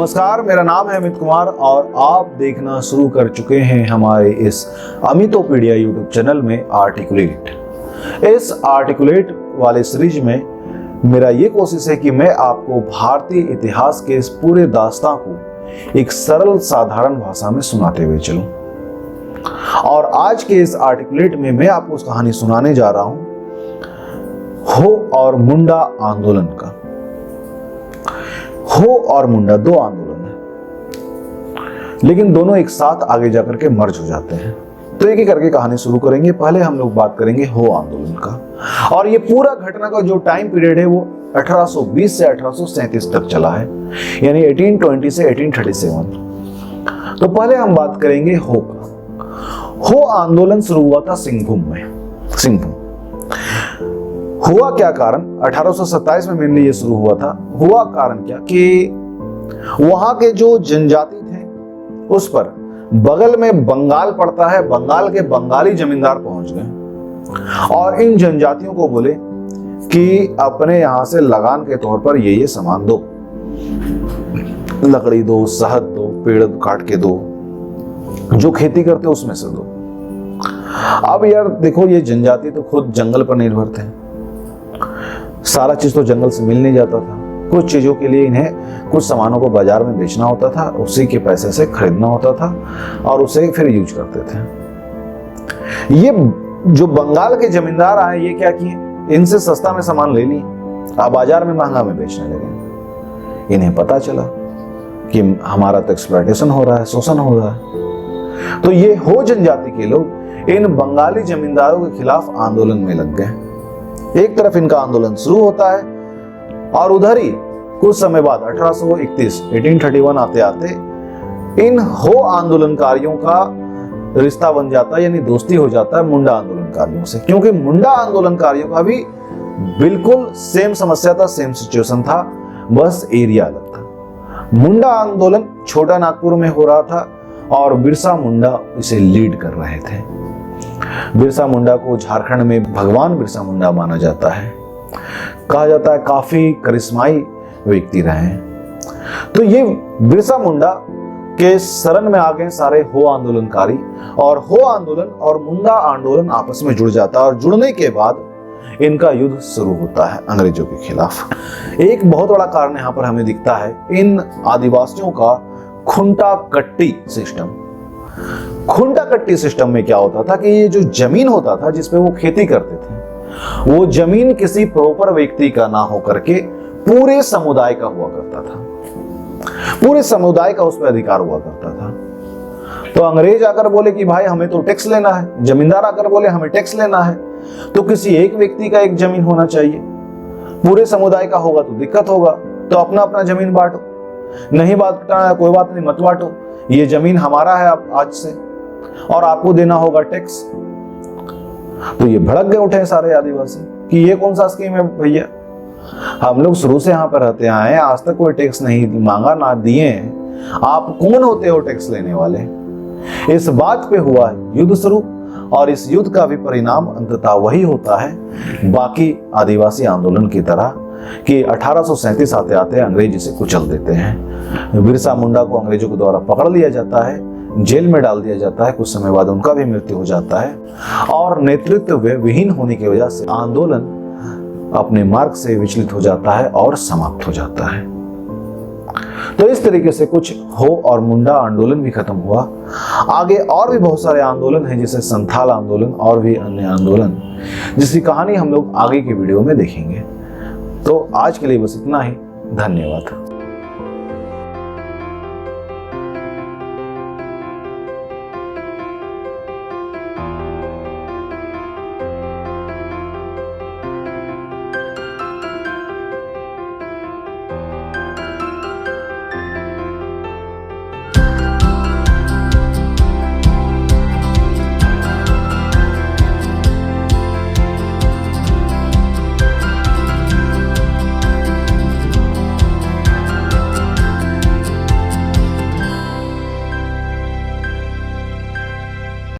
नमस्कार, मेरा नाम है अमित कुमार और आप देखना शुरू कर चुके हैं हमारे इस अमितोपीडिया यूट्यूब चैनल में आर्टिकुलेट। इस आर्टिकुलेट वाले सीरीज में मेरा ये कोशिश है कि मैं आपको भारतीय इतिहास के इस पूरे दास्तां को एक सरल साधारण भाषा में सुनाते हुए चलूं। और आज के इस आर्टिकुलेट में मैं आपको उस कहानी सुनाने जा रहा हूं हो और मुंडा आंदोलन का। हो और मुंडा दो आंदोलन है, लेकिन दोनों एक साथ आगे जाकर के मर्ज हो जाते हैं। तो एक एक करके कहानी शुरू करेंगे। पहले हम लोग बात करेंगे हो आंदोलन का, और ये पूरा घटना का जो टाइम पीरियड है वो 1820 से 1837 तक चला है, यानी 1820 से 1837। तो पहले हम बात करेंगे हो का। हो आंदोलन शुरू हुआ था सिंहभूम में। हुआ क्या कारण, 1827 में मेनली ये शुरू हुआ था। हुआ कारण क्या कि वहां के जो जनजाति थे उस पर बगल में बंगाल पड़ता है, बंगाल के बंगाली जमींदार पहुंच गए और इन जनजातियों को बोले कि अपने यहां से लगान के तौर पर ये सामान दो, लकड़ी दो, शहद दो, पेड़ काट के दो, जो खेती करते उसमें से दो। अब यार देखो, ये जनजाति तो खुद जंगल पर निर्भर थे, सारा चीज तो जंगल से मिल नहीं जाता था। कुछ चीजों के लिए इन्हें कुछ सामानों को बाजार में बेचना होता था, उसी के पैसे से खरीदना होता था और उसे फिर यूज करते थे। ये जो बंगाल के जमींदार आए, ये क्या किए, इनसे सस्ता में सामान ले लिए, अब बाजार में महंगा में बेचने लगे। इन्हें पता चला कि हमारा तो एक्सप्लॉयटेशन हो रहा है, शोषण हो रहा है। तो ये हो जनजाति के लोग इन बंगाली जमींदारों के खिलाफ आंदोलन में लग गए। एक तरफ इनका आंदोलन शुरू होता है और उधर ही कुछ समय बाद 1831 आते आते इन हो आंदोलनकारियों का रिश्ता बन जाता है, यानी दोस्ती हो जाता है मुंडा आंदोलनकारियों से। क्योंकि मुंडा आंदोलनकारियों का भी बिल्कुल सेम समस्या था, सेम सिचुएशन था, बस एरिया अलग था। मुंडा आंदोलन छोटा नागपुर में हो रहा था और बिरसा मुंडा इसे लीड कर रहे थे। बिरसा मुंडा को झारखंड में भगवान बिरसा मुंडा माना जाता है। कहा जाता है काफी करिश्माई व्यक्ति रहे हैं। तो ये बिरसा मुंडा के शरण में आ गए सारे हो आंदोलनकारी, और हो आंदोलन और मुंडा आंदोलन आपस में जुड़ जाता है और जुड़ने के बाद इनका युद्ध शुरू होता है अंग्रेजों के खिलाफ। एक बहुत बड़ा कारण यहाँ पर हमें दिखता है इन आदिवासियों का खुंटा कट्टी सिस्टम। खुंटा कट्टी सिस्टम में क्या होता था कि ये जो जमीन होता था जिसपे वो खेती करते थे, वो जमीन किसी प्रॉपर व्यक्ति का ना हो करके पूरे समुदाय का हुआ करता था। पूरे समुदाय का उस पर अधिकार हुआ करता था। तो अंग्रेज आकर बोले कि भाई हमें तो टैक्स लेना है, जमींदार आकर बोले हमें टैक्स लेना है, तो किसी एक व्यक्ति का एक जमीन होना चाहिए। पूरे समुदाय का होगा तो दिक्कत होगा, तो अपना अपना जमीन बांटो। नहीं बांटना है कोई बात नहीं, मत बांटो, ये जमीन हमारा है अब आज से और आपको देना होगा टैक्स। तो ये भड़क गए उठे सारे आदिवासी कि ये कौन सा स्कीम है भैया, हम लोग शुरू से यहाँ पर रहते आए हैं, आज तक कोई टैक्स नहीं मांगा ना दिए, आप कौन होते हो टैक्स लेने वाले। इस बात पे हुआ युद्ध शुरू, और इस युद्ध का भी परिणाम अंततः वही होता है बाकी आदिवासी आंदोलन की तरह कि 1837 आते आते अंग्रेज इसे कुचल देते हैं। बिरसा मुंडा को अंग्रेजों के द्वारा पकड़ लिया जाता है, जेल में डाल दिया जाता है, कुछ समय बाद उनका भी मृत्यु हो जाता है और नेतृत्व विहीन होने की वजह से आंदोलन अपने मार्ग से विचलित हो जाता है और समाप्त हो जाता है। तो इस तरीके से कुछ हो और मुंडा आंदोलन भी खत्म हुआ। आगे और भी बहुत सारे आंदोलन हैं, जैसे संथाल आंदोलन और भी अन्य आंदोलन, जिसकी कहानी हम लोग आगे के वीडियो में देखेंगे। तो आज के लिए बस इतना ही। धन्यवाद।